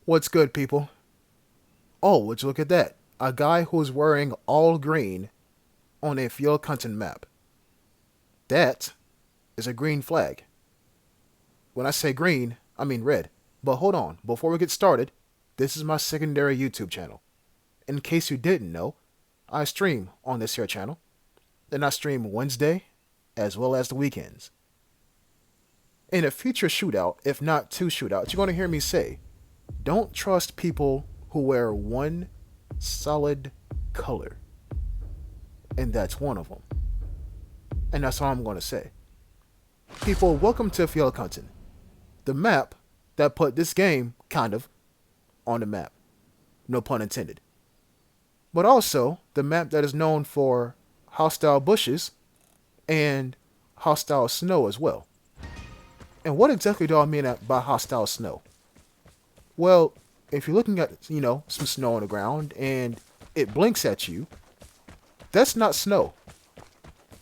What's good, people? Oh, would you look at that? A guy who's wearing all green on a field content map. That is a green flag. When I say green, I mean red. But hold on, before we get started, this is my secondary YouTube channel. In case you didn't know, I stream on this here channel, and I stream Wednesday as well as the weekends. In a future shootout, if not two shootouts, you're going to hear me say, don't trust people who wear one solid color. And that's one of them. And that's all I'm going to say. People, welcome to Field Content, the map that put this game, kind of, on the map. No pun intended. But also, the map that is known for hostile bushes and hostile snow as well. And what exactly do I mean by hostile snow? Well, if you're looking at, some snow on the ground and it blinks at you, that's not snow.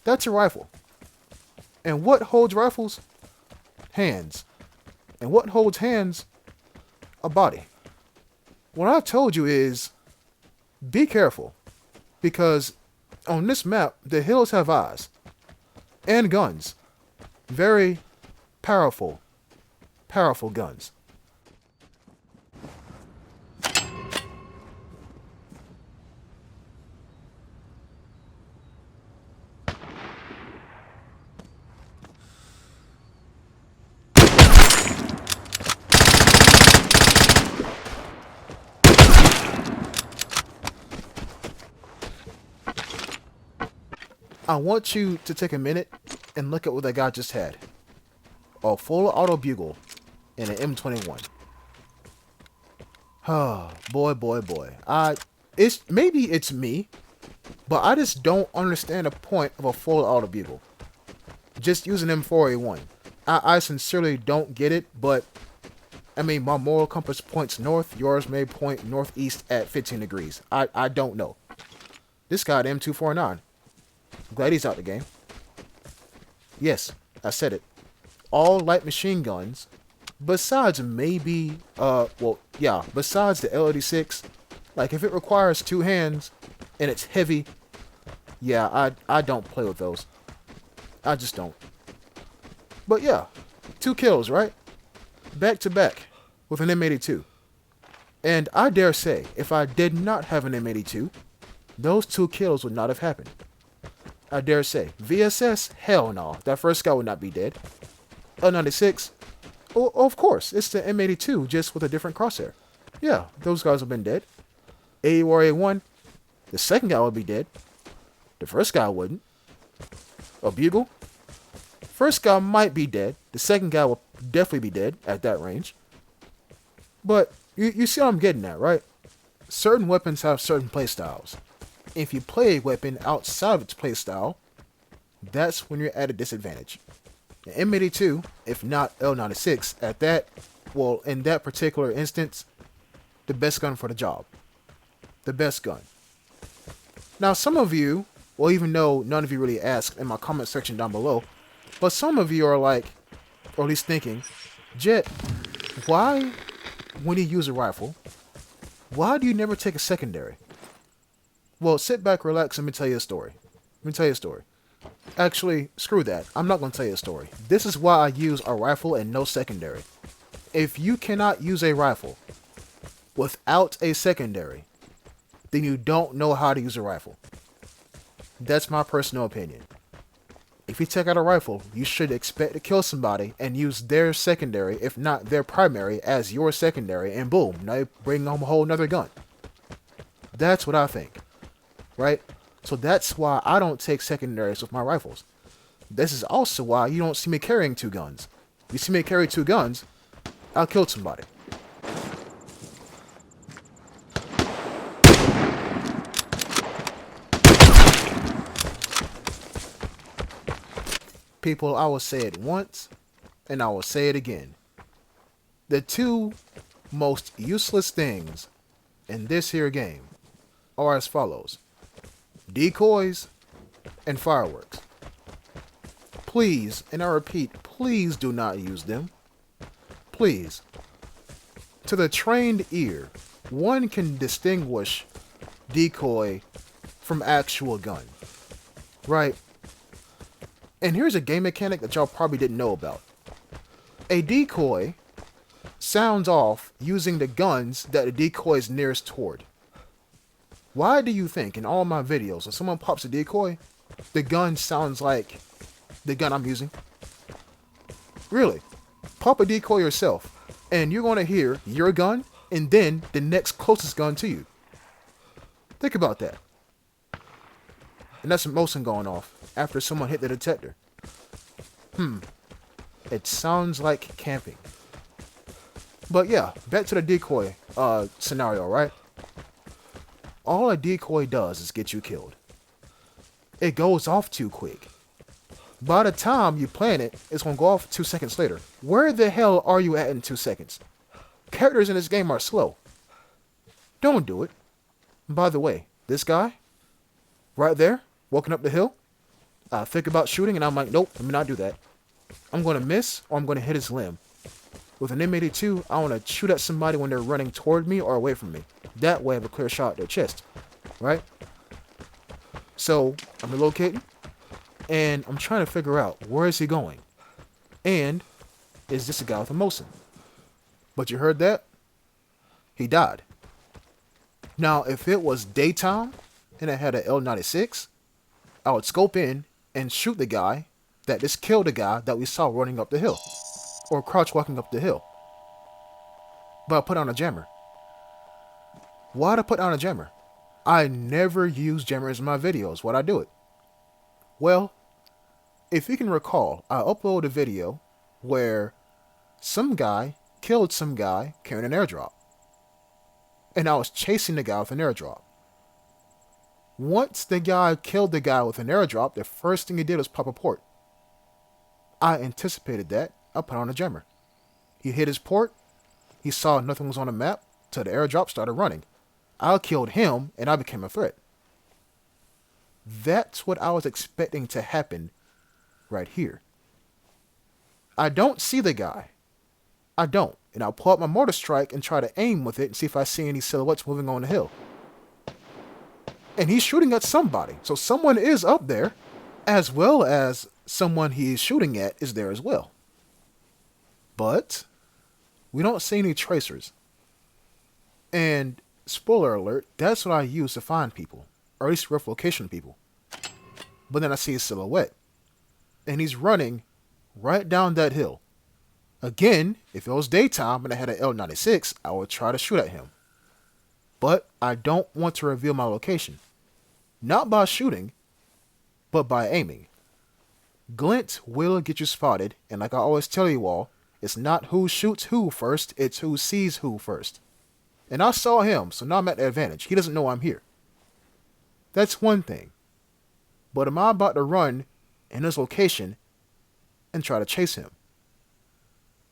That's a rifle. And what holds rifles? Hands. And what holds hands? A body. What I've told you is, be careful. Because on this map, the hills have eyes. And guns. Very powerful guns. I want you to take a minute and look at what that guy just had. A full auto bugle and an M21. Oh, boy. Maybe it's me, but I just don't understand the point of a full auto bugle. Just using M4A1. I sincerely don't get it, but I mean, my moral compass points north, yours may point northeast at 15 degrees. I don't know. This guy at M249. Glad he's out the game. Yes, I said it. All light machine guns, besides maybe, besides the LD6, like if it requires two hands and it's heavy, yeah, I don't play with those. I just don't. But yeah, 2 kills, right? Back to back with an M82. And I dare say, if I did not have an M82, those 2 kills would not have happened. I dare say. VSS? Hell no. That first guy would not be dead. L96? Oh, of course. It's the M82, just with a different crosshair. Yeah, those guys have been dead. A1, the second guy would be dead. The first guy wouldn't. A bugle? First guy might be dead. The second guy will definitely be dead at that range. But you see what I'm getting at, right? Certain weapons have certain playstyles. If you play a weapon outside of its playstyle, that's when you're at a disadvantage. The M82, if not L96, in that particular instance, the best gun for the job. The best gun. Now, some of you, well, even though none of you really asked in my comment section down below, but some of you are like, or at least thinking, Jet, why, when you use a rifle, why do you never take a secondary? Well, sit back, relax, and let me tell you a story. Actually, screw that. I'm not going to tell you a story. This is why I use a rifle and no secondary. If you cannot use a rifle without a secondary, then you don't know how to use a rifle. That's my personal opinion. If you take out a rifle, you should expect to kill somebody and use their secondary, if not their primary, as your secondary, and boom, now you bring home a whole nother gun. That's what I think. Right? So that's why I don't take secondaries with my rifles. This is also why you don't see me carrying 2 guns. You see me carry 2 guns, I'll kill somebody. People, I will say it once, and I will say it again. The 2 most useless things in this here game are as follows. Decoys and fireworks. Please, and I repeat, please do not use them. Please. To the trained ear, one can distinguish decoy from actual gun, right? And here's a game mechanic that y'all probably didn't know about. A decoy sounds off using the guns that the decoy is nearest toward. Why do you think in all my videos, when someone pops a decoy, the gun sounds like the gun I'm using? Really, pop a decoy yourself, and you're going to hear your gun and then the next closest gun to you. Think about that. And that's a Mosin going off after someone hit the detector. It sounds like camping. But yeah, back to the decoy scenario, right? All a decoy does is get you killed. It goes off too quick. By the time you plant it, it's going to go off 2 seconds later. Where the hell are you at in 2 seconds? Characters in this game are slow. Don't do it. By the way, this guy, right there, walking up the hill, I think about shooting and I'm like, nope, let me not do that. I'm going to miss or I'm going to hit his limb. With an M82, I want to shoot at somebody when they're running toward me or away from me. That way I have a clear shot at their chest, right? So I'm relocating and I'm trying to figure out where is he going? And is this a guy with a Mosin? But you heard that? He died. Now, if it was daytime and I had an L96, I would scope in and shoot the guy that just killed the guy that we saw running up the hill. Or crouch walking up the hill. But I put on a jammer. Why'd I put on a jammer? I never use jammers in my videos. Why'd I do it? Well, if you can recall, I uploaded a video where some guy killed some guy carrying an airdrop. And I was chasing the guy with an airdrop. Once the guy killed the guy with an airdrop, the first thing he did was pop a port. I anticipated that. I put on a jammer. He hit his port. He saw nothing was on the map till the airdrop started running. I killed him and I became a threat. That's what I was expecting to happen right here. I don't see the guy. I don't. And I'll pull out my mortar strike and try to aim with it and see if I see any silhouettes moving on the hill. And he's shooting at somebody. So someone is up there, as well as someone he is shooting at is there as well. But we don't see any tracers. And spoiler alert, that's what I use to find people, or at least rough location people. But then I see his silhouette. And he's running right down that hill. Again, if it was daytime and I had an L96, I would try to shoot at him. But I don't want to reveal my location. Not by shooting, but by aiming. Glint will get you spotted, and like I always tell you all, it's not who shoots who first, it's who sees who first. And I saw him, so now I'm at the advantage. He doesn't know I'm here. That's one thing. But am I about to run in his location and try to chase him?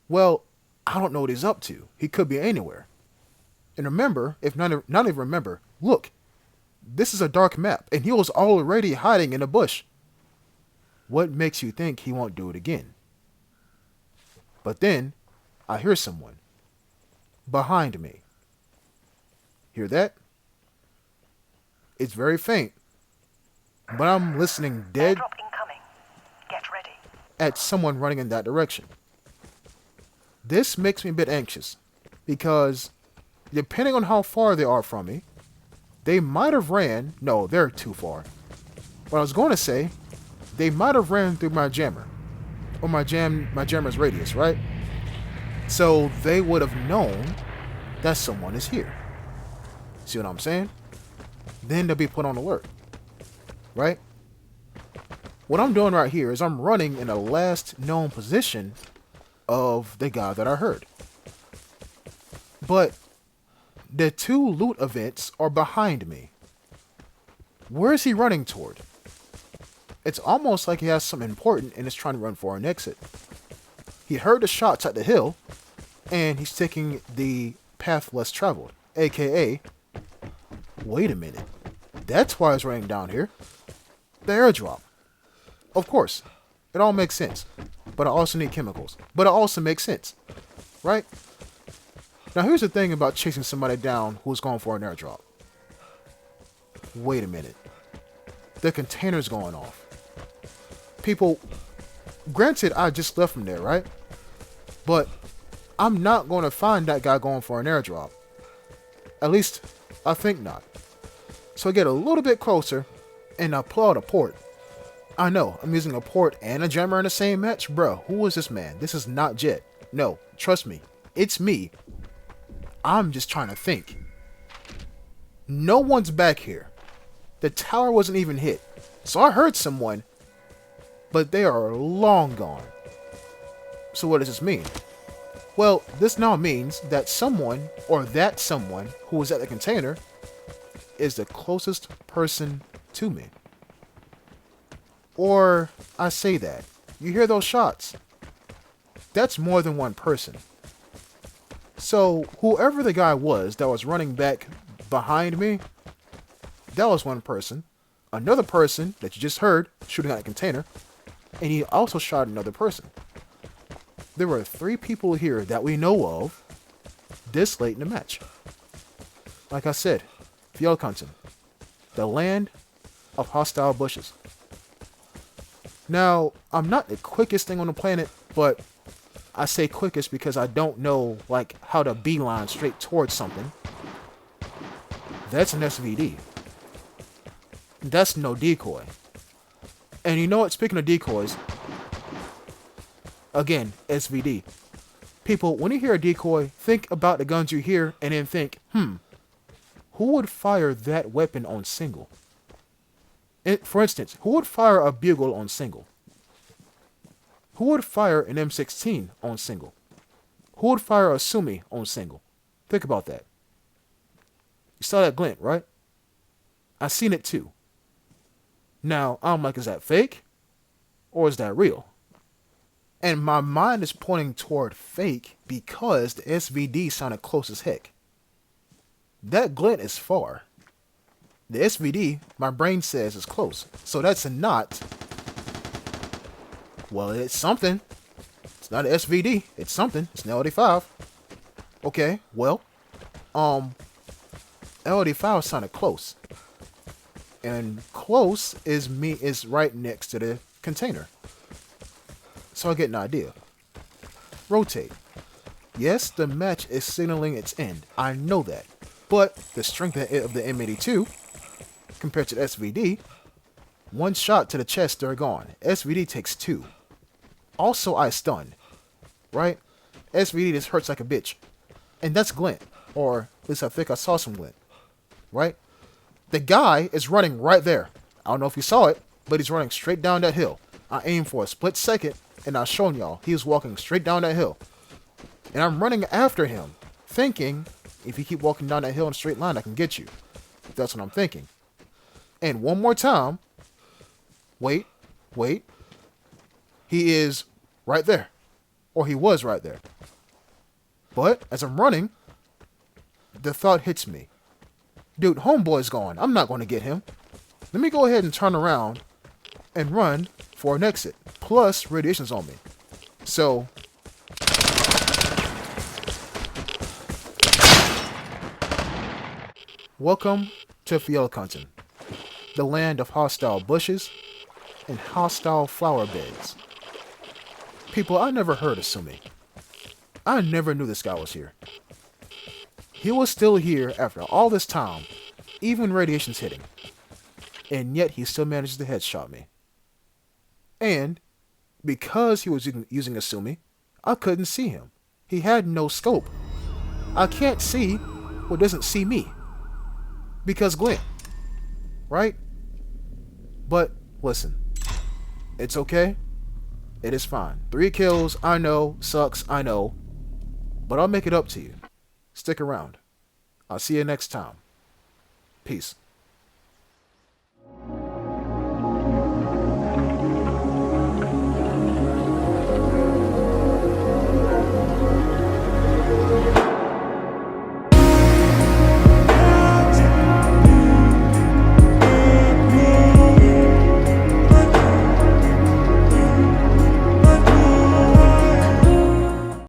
Well, I don't know what he's up to. He could be anywhere. And remember, if not even remember, look, this is a dark map, and he was already hiding in a bush. What makes you think he won't do it again? But then, I hear someone behind me. Hear that? It's very faint, but I'm listening dead Get ready. at someone running in that direction. This makes me a bit anxious, because depending on how far they are from me, they might have ran. No, they're too far. What I was going to say, they might have ran through my jammer, or my jammer's radius, right? So they would have known that someone is here. See what I'm saying? Then they'll be put on alert, right? What I'm doing right here is I'm running in the last known position of the guy that I heard. But the two loot events are behind me. Where is he running toward? It's almost like he has something important and is trying to run for an exit. He heard the shots at the hill, and he's taking the path less traveled, aka, wait a minute, that's why he's running down here. The airdrop. Of course, it all makes sense, but I also need chemicals. But it also makes sense, right? Now here's the thing about chasing somebody down who's going for an airdrop. Wait a minute. The container's going off. People, granted I just left from there, right? But I'm not going to find that guy going for an airdrop. At least, I think not. So I get a little bit closer, and I pull out a port. I know, I'm using a port and a jammer in the same match? Bro, who is this man? This is not Jet. No, trust me. It's me. I'm just trying to think. No one's back here. The tower wasn't even hit. So I heard someone, but they are long gone. So what does this mean? Well, this now means that someone, or that someone, who was at the container, is the closest person to me. Or, I say that. You hear those shots? That's more than one person. So, whoever the guy was that was running back behind me, that was one person. Another person that you just heard shooting at a container, and he also shot another person. There were 3 people here that we know of this late in the match. Like I said, Fjellkanten, the land of hostile bushes. Now, I'm not the quickest thing on the planet, but I say quickest because I don't know like how to beeline straight towards something. That's an SVD. That's no decoy. And you know what? Speaking of decoys, again, SVD. People, when you hear a decoy, think about the guns you hear and then think, who would fire that weapon on single? For instance, who would fire a bugle on single? Who would fire an M16 on single? Who would fire a Sumi on single? Think about that. You saw that glint, right? I seen it too. Now, I'm like, is that fake? Or is that real? And my mind is pointing toward fake because the SVD sounded close as heck. That glint is far. The SVD, my brain says, is close. So that's a not. Well, it's something. It's not an SVD. It's something. It's an LD5. Okay, well, LD5 sounded close. And close is right next to the container. So I get an idea. Rotate. Yes, the match is signaling its end. I know that. But the strength of the M82 compared to the SVD, one shot to the chest, they're gone. SVD takes 2. Also, I stun. Right? SVD just hurts like a bitch. And that's glint. Or at least I think I saw some glint. Right? The guy is running right there. I don't know if you saw it, but he's running straight down that hill. I aimed for a split second, and I shown y'all he was walking straight down that hill. And I'm running after him, thinking, if you keep walking down that hill in a straight line, I can get you. That's what I'm thinking. And one more time. Wait. He is right there. Or he was right there. But, as I'm running, the thought hits me. Dude, homeboy's gone. I'm not going to get him. Let me go ahead and turn around and run for an exit. Plus, radiation's on me. So, welcome to Fjellkanten, the land of hostile bushes and hostile flower beds. People, I never heard of Sumi. I never knew this guy was here. He was still here after all this time, even when radiation's hitting. And yet he still manages to headshot me. And because he was using a Sumi, I couldn't see him. He had no scope. I can't see what doesn't see me. Because glint. Right? But listen. It's okay. It is fine. 3 kills, I know. Sucks, I know. But I'll make it up to you. Stick around. I'll see you next time. Peace.